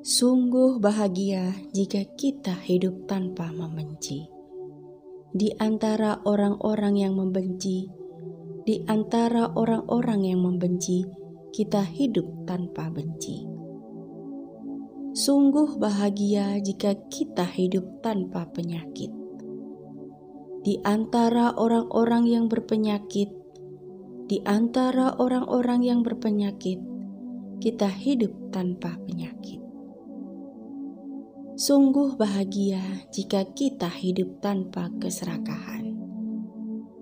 Sungguh bahagia jika kita hidup tanpa membenci. Di antara orang-orang yang membenci, kita hidup tanpa benci. Sungguh bahagia jika kita hidup tanpa penyakit. Di antara orang-orang yang berpenyakit, kita hidup tanpa penyakit. Sungguh bahagia jika kita hidup tanpa keserakahan.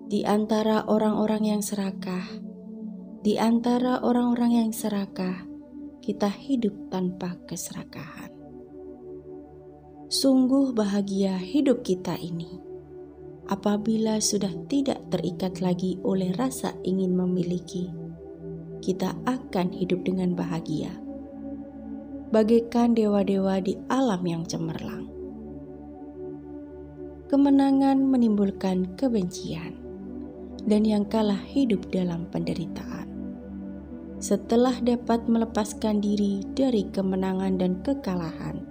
Di antara orang-orang yang serakah, kita hidup tanpa keserakahan. Sungguh bahagia hidup kita ini apabila sudah tidak terikat lagi oleh rasa ingin memiliki. Kita akan hidup dengan bahagia, bagaikan dewa-dewa di alam yang cemerlang. Kemenangan menimbulkan kebencian, dan yang kalah hidup dalam penderitaan. Setelah dapat melepaskan diri dari kemenangan dan kekalahan,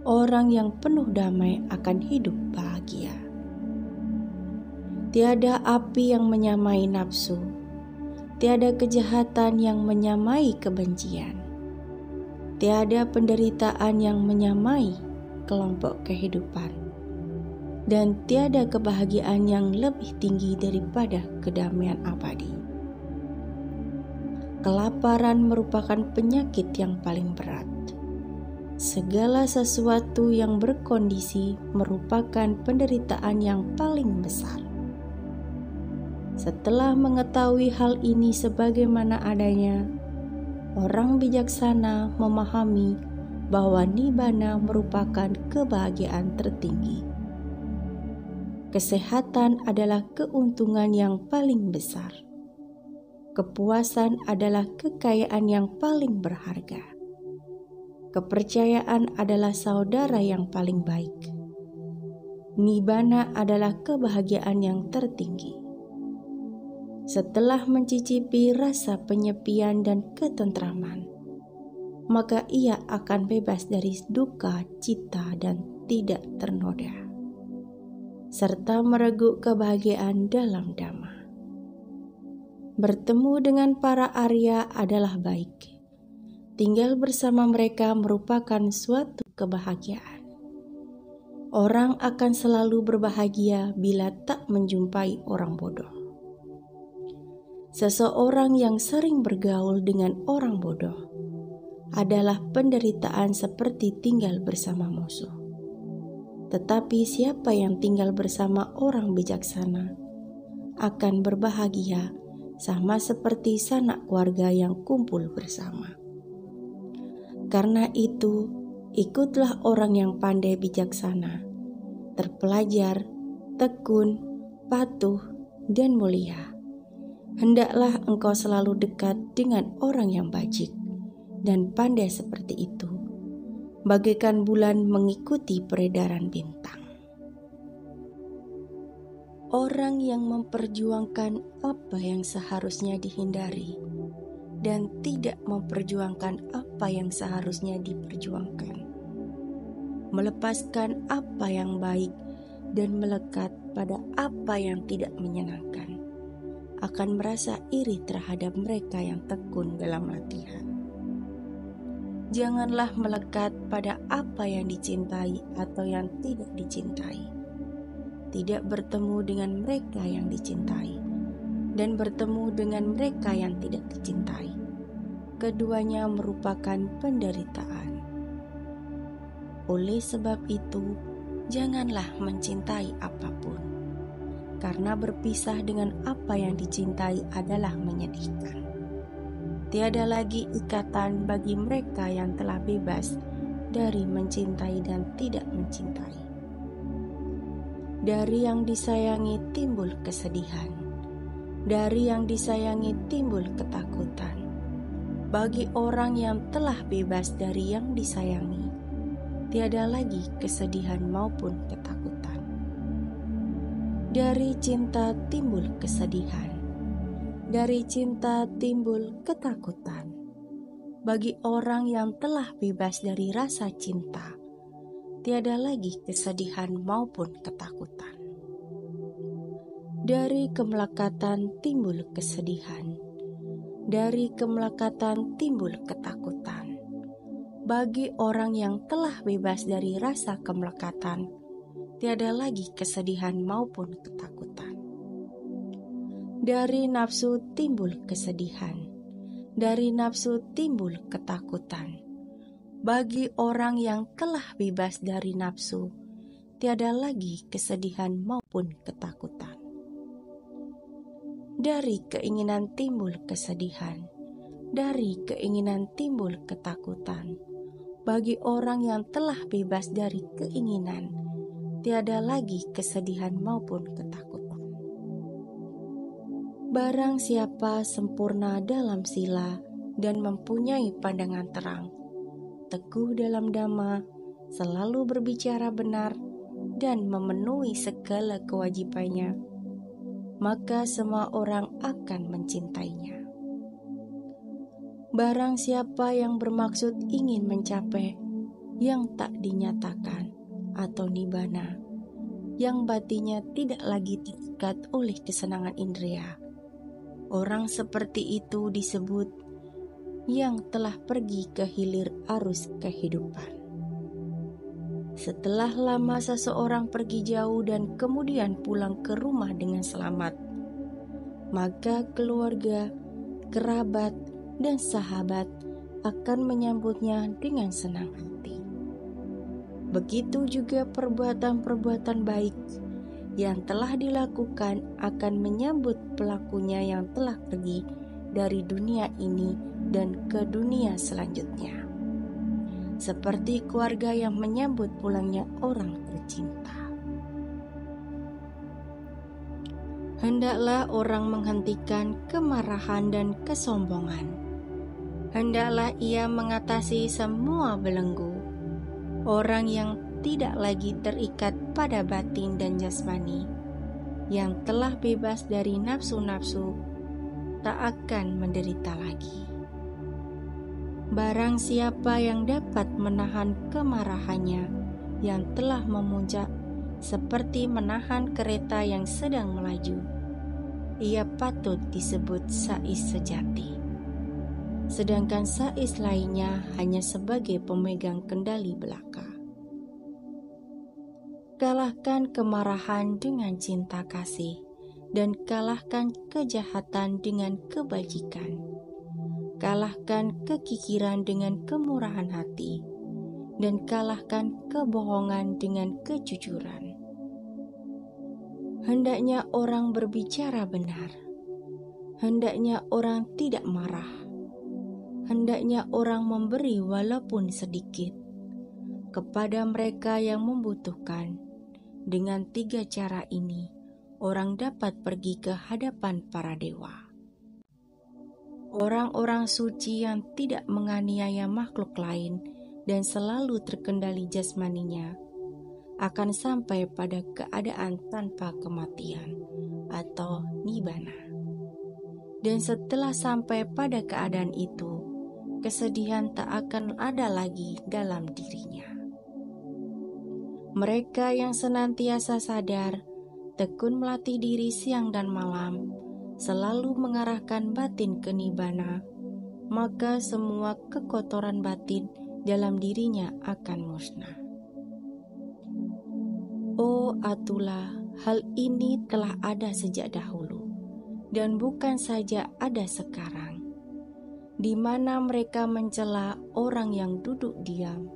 orang yang penuh damai akan hidup bahagia. Tiada api yang menyamai nafsu, tiada kejahatan yang menyamai kebencian. Tiada penderitaan yang menyamai kelompok kehidupan, dan tiada kebahagiaan yang lebih tinggi daripada kedamaian abadi. Kelaparan merupakan penyakit yang paling berat. Segala sesuatu yang berkondisi merupakan penderitaan yang paling besar. Setelah mengetahui hal ini sebagaimana adanya, orang bijaksana memahami bahwa nibbana merupakan kebahagiaan tertinggi. Kesehatan adalah keuntungan yang paling besar. Kepuasan adalah kekayaan yang paling berharga. Kepercayaan adalah saudara yang paling baik. Nibbana adalah kebahagiaan yang tertinggi. Setelah mencicipi rasa penyepian dan ketentraman, maka ia akan bebas dari duka cita dan tidak ternoda, serta mereguk kebahagiaan dalam dhamma. Bertemu dengan para Arya adalah baik. Tinggal bersama mereka merupakan suatu kebahagiaan. Orang akan selalu berbahagia bila tak menjumpai orang bodoh. Seseorang yang sering bergaul dengan orang bodoh adalah penderitaan seperti tinggal bersama musuh. Tetapi siapa yang tinggal bersama orang bijaksana akan berbahagia sama seperti sanak keluarga yang kumpul bersama. Karena itu, ikutlah orang yang pandai bijaksana, terpelajar, tekun, patuh, dan mulia. Hendaklah engkau selalu dekat dengan orang yang bajik dan pandai seperti itu, bagaikan bulan mengikuti peredaran bintang. Orang yang memperjuangkan apa yang seharusnya dihindari dan tidak memperjuangkan apa yang seharusnya diperjuangkan, melepaskan apa yang baik dan melekat pada apa yang tidak menyenangkan, akan merasa iri terhadap mereka yang tekun dalam latihan. Janganlah melekat pada apa yang dicintai atau yang tidak dicintai. Tidak bertemu dengan mereka yang dicintai dan bertemu dengan mereka yang tidak dicintai. Keduanya merupakan penderitaan. Oleh sebab itu, janganlah mencintai apapun, karena berpisah dengan apa yang dicintai adalah menyedihkan. Tiada lagi ikatan bagi mereka yang telah bebas dari mencintai dan tidak mencintai. Dari yang disayangi timbul kesedihan, dari yang disayangi timbul ketakutan. Bagi orang yang telah bebas dari yang disayangi, tiada lagi kesedihan maupun ketakutan. Dari cinta timbul kesedihan, dari cinta timbul ketakutan. Bagi orang yang telah bebas dari rasa cinta, tiada lagi kesedihan maupun ketakutan. Dari kemelekatan timbul kesedihan, dari kemelekatan timbul ketakutan. Bagi orang yang telah bebas dari rasa kemelekatan, tiada lagi kesedihan maupun ketakutan. Dari nafsu timbul kesedihan, dari nafsu timbul ketakutan. Bagi orang yang telah bebas dari nafsu, tiada lagi kesedihan maupun ketakutan. Dari keinginan timbul kesedihan, dari keinginan timbul ketakutan. Bagi orang yang telah bebas dari keinginan, tiada lagi kesedihan maupun ketakutan. Barang siapa sempurna dalam sila dan mempunyai pandangan terang, teguh dalam dhamma, selalu berbicara benar, dan memenuhi segala kewajibannya, maka semua orang akan mencintainya. Barang siapa yang bermaksud ingin mencapai yang tak dinyatakan atau nibbana, yang batinnya tidak lagi terikat oleh kesenangan indera, orang seperti itu disebut yang telah pergi ke hilir arus kehidupan. Setelah lama seseorang pergi jauh dan kemudian pulang ke rumah dengan selamat, maka keluarga, kerabat, dan sahabat akan menyambutnya dengan senang hati. Begitu juga perbuatan-perbuatan baik yang telah dilakukan akan menyambut pelakunya yang telah pergi dari dunia ini dan ke dunia selanjutnya, seperti keluarga yang menyambut pulangnya orang tercinta. Hendaklah orang menghentikan kemarahan dan kesombongan. Hendaklah ia mengatasi semua belenggu. Orang yang tidak lagi terikat pada batin dan jasmani, yang telah bebas dari nafsu-nafsu, tak akan menderita lagi. Barang siapa yang dapat menahan kemarahannya yang telah memuncak seperti menahan kereta yang sedang melaju, ia patut disebut sais sejati. Sedangkan sais lainnya hanya sebagai pemegang kendali belaka. Kalahkan kemarahan dengan cinta kasih, dan kalahkan kejahatan dengan kebajikan. Kalahkan kekikiran dengan kemurahan hati, dan kalahkan kebohongan dengan kejujuran. Hendaknya orang berbicara benar, hendaknya orang tidak marah, hendaknya orang memberi walaupun sedikit kepada mereka yang membutuhkan. Dengan 3 cara ini, orang dapat pergi ke hadapan para dewa. Orang-orang suci yang tidak menganiaya makhluk lain dan selalu terkendali jasmaninya akan sampai pada keadaan tanpa kematian atau nibbana. Dan setelah sampai pada keadaan itu, kesedihan tak akan ada lagi dalam dirinya. Mereka yang senantiasa sadar, tekun melatih diri siang dan malam, selalu mengarahkan batin ke nibbana, maka semua kekotoran batin dalam dirinya akan musnah. Oh Atula, hal ini telah ada sejak dahulu, dan bukan saja ada sekarang, di mana mereka mencela orang yang duduk diam.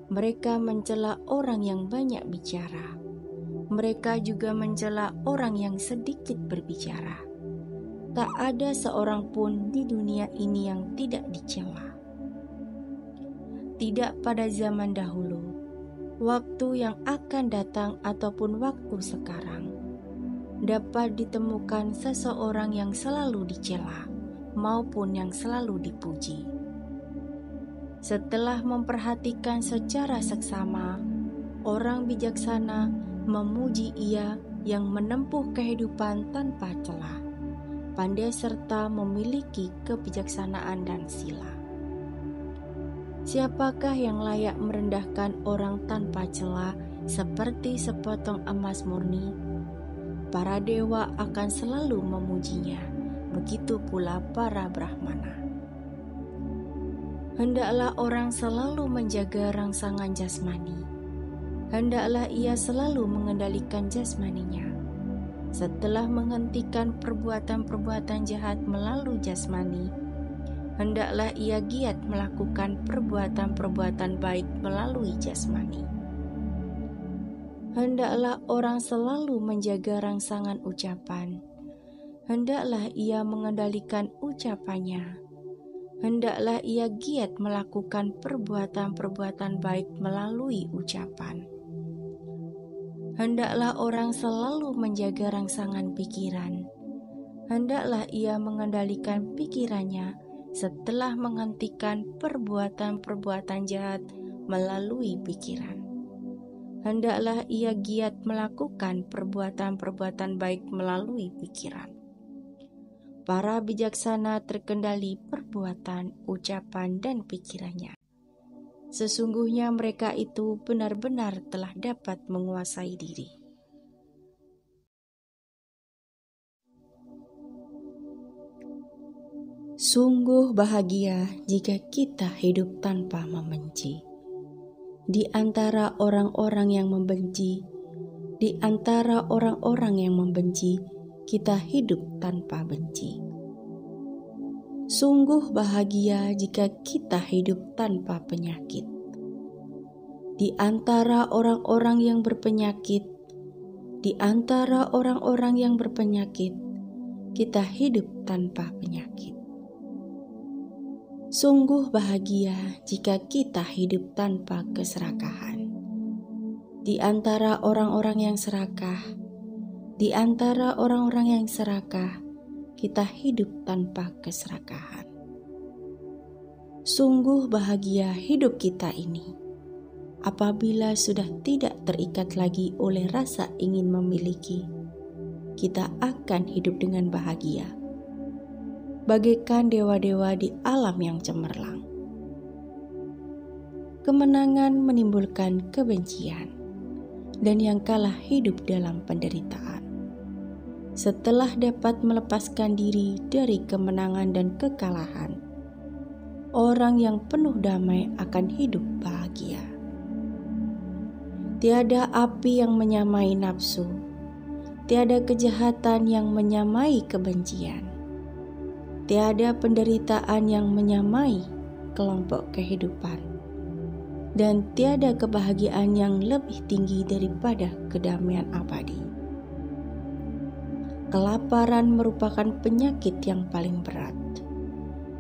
Mereka mencela orang yang banyak bicara. Mereka juga mencela orang yang sedikit berbicara. Tak ada seorang pun di dunia ini yang tidak dicela. Tidak pada zaman dahulu, waktu yang akan datang ataupun waktu sekarang, dapat ditemukan seseorang yang selalu dicela maupun yang selalu dipuji. Setelah memperhatikan secara seksama, orang bijaksana memuji ia yang menempuh kehidupan tanpa celah, pandai serta memiliki kebijaksanaan dan sila. Siapakah yang layak merendahkan orang tanpa cela seperti sepotong emas murni? Para dewa akan selalu memujinya, begitu pula para brahmana. Hendaklah orang selalu menjaga rangsangan jasmani. Hendaklah ia selalu mengendalikan jasmaninya. Setelah menghentikan perbuatan-perbuatan jahat melalui jasmani, hendaklah ia giat melakukan perbuatan-perbuatan baik melalui jasmani. Hendaklah orang selalu menjaga rangsangan ucapan. Hendaklah ia mengendalikan ucapannya. Hendaklah ia giat melakukan perbuatan-perbuatan baik melalui ucapan. Hendaklah orang selalu menjaga rangsangan pikiran. Hendaklah ia mengendalikan pikirannya setelah menghentikan perbuatan-perbuatan jahat melalui pikiran. Hendaklah ia giat melakukan perbuatan-perbuatan baik melalui pikiran. Para bijaksana terkendali perbuatan, ucapan, dan pikirannya. Sesungguhnya mereka itu benar-benar telah dapat menguasai diri. Sungguh bahagia jika kita hidup tanpa membenci. Di antara orang-orang yang membenci, di antara orang-orang yang membenci, kita hidup tanpa benci. Sungguh bahagia jika kita hidup tanpa penyakit. Di antara orang-orang yang berpenyakit, di antara orang-orang yang berpenyakit, kita hidup tanpa penyakit. Sungguh bahagia jika kita hidup tanpa keserakahan. Di antara orang-orang yang serakah, di antara orang-orang yang serakah, kita hidup tanpa keserakahan. Sungguh bahagia hidup kita ini apabila sudah tidak terikat lagi oleh rasa ingin memiliki. Kita akan hidup dengan bahagia, bagaikan dewa-dewa di alam yang cemerlang. Kemenangan menimbulkan kebencian, dan yang kalah hidup dalam penderitaan. Setelah dapat melepaskan diri dari kemenangan dan kekalahan, orang yang penuh damai akan hidup bahagia. Tiada api yang menyamai nafsu, tiada kejahatan yang menyamai kebencian. Tiada penderitaan yang menyamai kelompok kehidupan, dan tiada kebahagiaan yang lebih tinggi daripada kedamaian abadi. Kelaparan merupakan penyakit yang paling berat.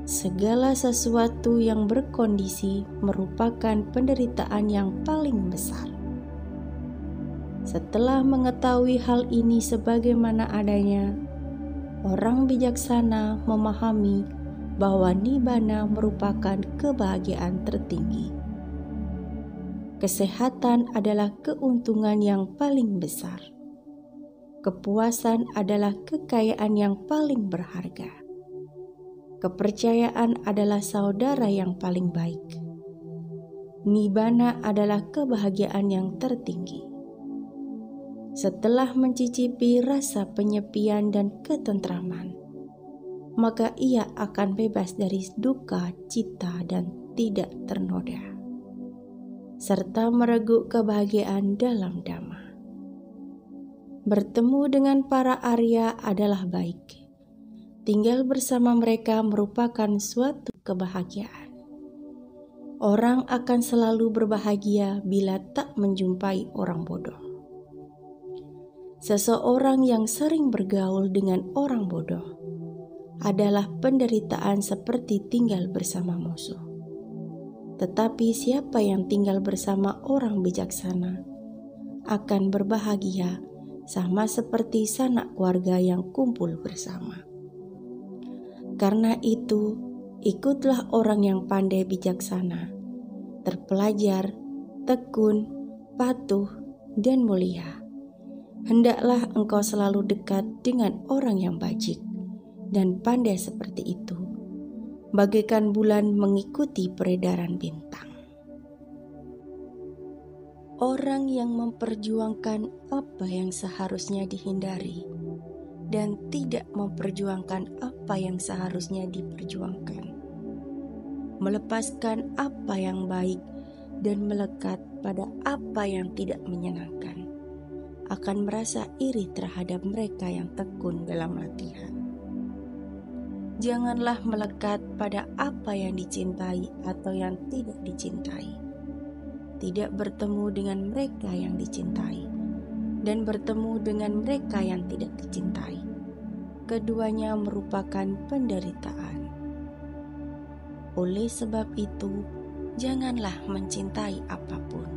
Segala sesuatu yang berkondisi merupakan penderitaan yang paling besar. Setelah mengetahui hal ini sebagaimana adanya, orang bijaksana memahami bahwa nibbana merupakan kebahagiaan tertinggi. Kesehatan adalah keuntungan yang paling besar. Kepuasan adalah kekayaan yang paling berharga. Kepercayaan adalah saudara yang paling baik. Nibbana adalah kebahagiaan yang tertinggi. Setelah mencicipi rasa penyepian dan ketentraman, maka ia akan bebas dari duka, cita, dan tidak ternoda, serta mereguk kebahagiaan dalam Dhamma. Bertemu dengan para Arya adalah baik. Tinggal bersama mereka merupakan suatu kebahagiaan. Orang akan selalu berbahagia bila tak menjumpai orang bodoh. Seseorang yang sering bergaul dengan orang bodoh adalah penderitaan seperti tinggal bersama musuh. Tetapi siapa yang tinggal bersama orang bijaksana akan berbahagia sama seperti sanak keluarga yang kumpul bersama. Karena itu, ikutlah orang yang pandai bijaksana, terpelajar, tekun, patuh, dan mulia. Hendaklah engkau selalu dekat dengan orang yang bajik dan pandai seperti itu, bagaikan bulan mengikuti peredaran bintang. Orang yang memperjuangkan apa yang seharusnya dihindari dan tidak memperjuangkan apa yang seharusnya diperjuangkan, melepaskan apa yang baik dan melekat pada apa yang tidak menyenangkan, akan merasa iri terhadap mereka yang tekun dalam latihan. Janganlah melekat pada apa yang dicintai atau yang tidak dicintai. Tidak bertemu dengan mereka yang dicintai dan bertemu dengan mereka yang tidak dicintai. Keduanya merupakan penderitaan. Oleh sebab itu, janganlah mencintai apapun,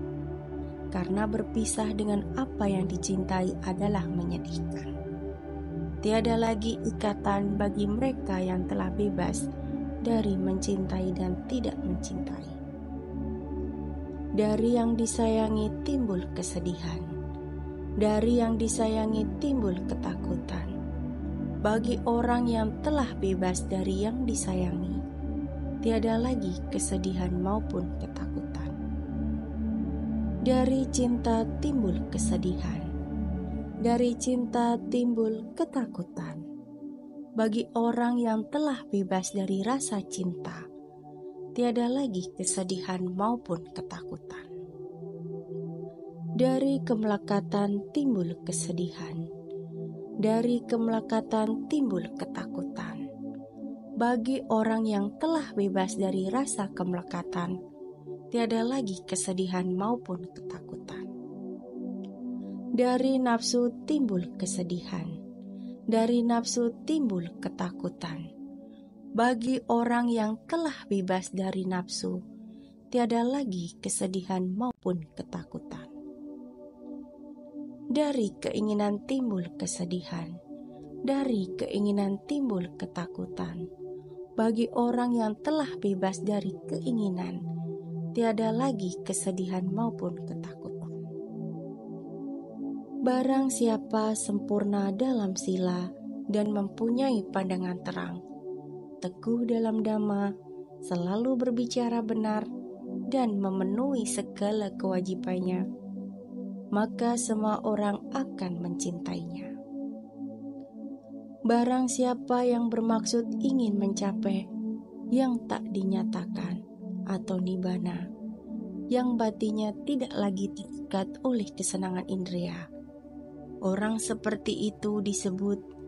karena berpisah dengan apa yang dicintai adalah menyedihkan. Tiada lagi ikatan bagi mereka yang telah bebas dari mencintai dan tidak mencintai. Dari yang disayangi timbul kesedihan, dari yang disayangi timbul ketakutan. Bagi orang yang telah bebas dari yang disayangi, tiada lagi kesedihan maupun ketakutan. Dari cinta timbul kesedihan, dari cinta timbul ketakutan. Bagi orang yang telah bebas dari rasa cinta, tiada lagi kesedihan maupun ketakutan. Dari kemelekatan timbul kesedihan, dari kemelekatan timbul ketakutan. Bagi orang yang telah bebas dari rasa kemelekatan, tiada lagi kesedihan maupun ketakutan. Dari nafsu timbul kesedihan, dari nafsu timbul ketakutan. Bagi orang yang telah bebas dari nafsu, tiada lagi kesedihan maupun ketakutan. Dari keinginan timbul kesedihan, dari keinginan timbul ketakutan. Bagi orang yang telah bebas dari keinginan, tiada lagi kesedihan maupun ketakutan. Barang siapa sempurna dalam sila dan mempunyai pandangan terang, teguh dalam dhamma, selalu berbicara benar dan memenuhi segala kewajibannya, maka semua orang akan mencintainya. Barang siapa yang bermaksud ingin mencapai yang tak dinyatakan atau nibbana, yang batinnya tidak lagi terikat oleh kesenangan indera, orang seperti itu disebut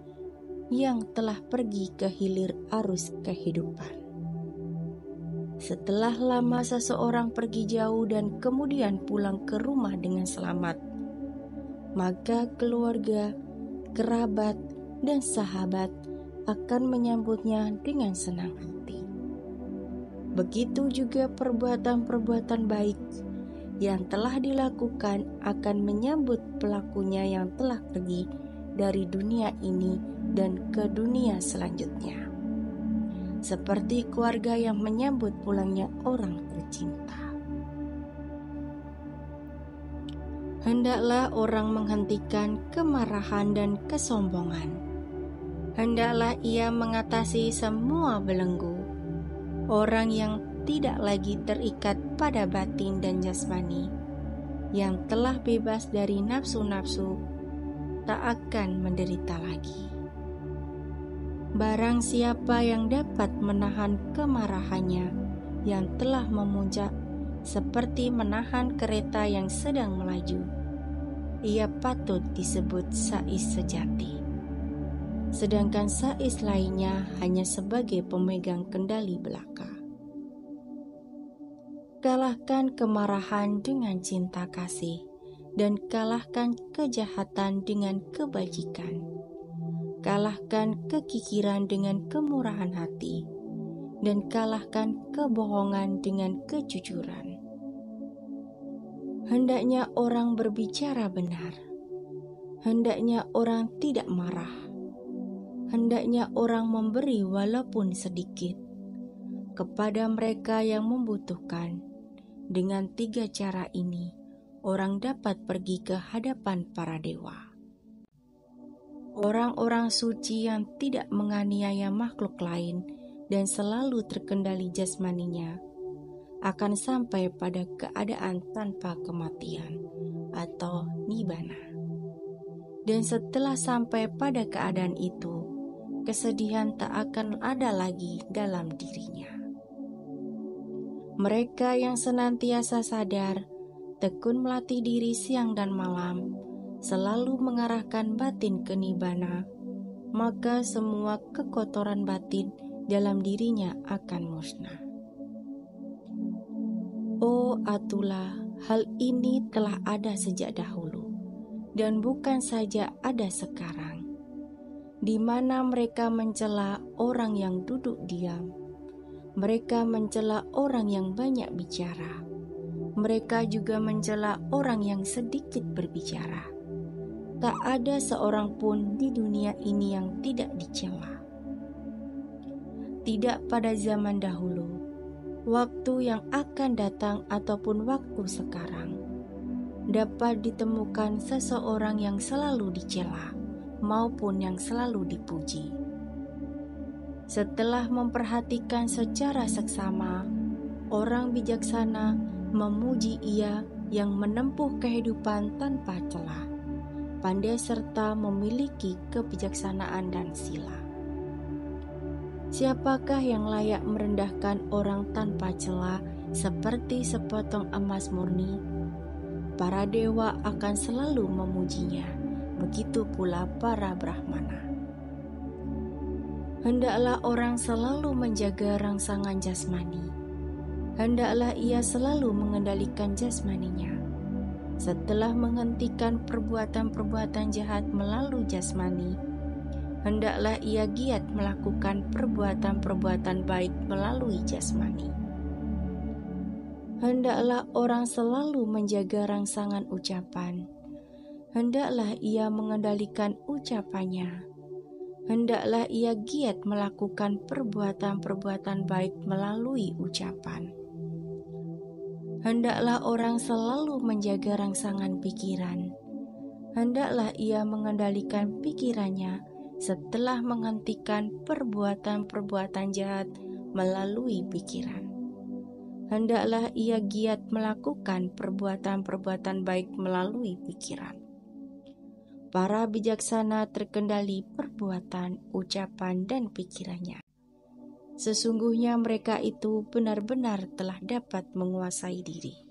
yang telah pergi ke hilir arus kehidupan. Setelah lama seseorang pergi jauh dan kemudian pulang ke rumah dengan selamat, maka keluarga, kerabat, dan sahabat akan menyambutnya dengan senang hati. Begitu juga perbuatan-perbuatan baik yang telah dilakukan akan menyambut pelakunya yang telah pergi dari dunia ini dan ke dunia selanjutnya, seperti keluarga yang menyambut pulangnya orang tercinta. Hendaklah orang menghentikan kemarahan dan kesombongan. Hendaklah ia mengatasi semua belenggu. Orang yang tidak lagi terikat pada batin dan jasmani, yang telah bebas dari nafsu-nafsu, tak akan menderita lagi. Barang siapa yang dapat menahan kemarahannya yang telah memuncak, seperti menahan kereta yang sedang melaju, ia patut disebut sais sejati. Sedangkan sais lainnya hanya sebagai pemegang kendali belaka. Kalahkan kemarahan dengan cinta kasih, dan kalahkan kejahatan dengan kebajikan. Kalahkan kekikiran dengan kemurahan hati, dan kalahkan kebohongan dengan kejujuran. Hendaknya orang berbicara benar, hendaknya orang tidak marah, hendaknya orang memberi walaupun sedikit kepada mereka yang membutuhkan. Dengan 3 cara ini, orang dapat pergi ke hadapan para dewa. Orang-orang suci yang tidak menganiaya makhluk lain dan selalu terkendali jasmaninya, akan sampai pada keadaan tanpa kematian atau nibbana. Dan setelah sampai pada keadaan itu, kesedihan tak akan ada lagi dalam dirinya. Mereka yang senantiasa sadar, tekun melatih diri siang dan malam, selalu mengarahkan batin ke nibbana, maka semua kekotoran batin dalam dirinya akan musnah. Oh Atula, hal ini telah ada sejak dahulu, dan bukan saja ada sekarang, di mana mereka mencela orang yang duduk diam. Mereka mencela orang yang banyak bicara. Mereka juga mencela orang yang sedikit berbicara. Tak ada seorang pun di dunia ini yang tidak dicela. Tidak pada zaman dahulu, waktu yang akan datang ataupun waktu sekarang, dapat ditemukan seseorang yang selalu dicela maupun yang selalu dipuji. Setelah memperhatikan secara seksama, orang bijaksana memuji ia yang menempuh kehidupan tanpa celah, pandai serta memiliki kebijaksanaan dan sila. Siapakah yang layak merendahkan orang tanpa celah seperti sepotong emas murni? Para dewa akan selalu memujinya, begitu pula para brahmana. Hendaklah orang selalu menjaga rangsangan jasmani. Hendaklah ia selalu mengendalikan jasmaninya. Setelah menghentikan perbuatan-perbuatan jahat melalui jasmani, hendaklah ia giat melakukan perbuatan-perbuatan baik melalui jasmani. Hendaklah orang selalu menjaga rangsangan ucapan. Hendaklah ia mengendalikan ucapannya. Hendaklah ia giat melakukan perbuatan-perbuatan baik melalui ucapan. Hendaklah orang selalu menjaga rangsangan pikiran. Hendaklah ia mengendalikan pikirannya setelah menghentikan perbuatan-perbuatan jahat melalui pikiran. Hendaklah ia giat melakukan perbuatan-perbuatan baik melalui pikiran. Para bijaksana terkendali perbuatan, ucapan, dan pikirannya. Sesungguhnya mereka itu benar-benar telah dapat menguasai diri.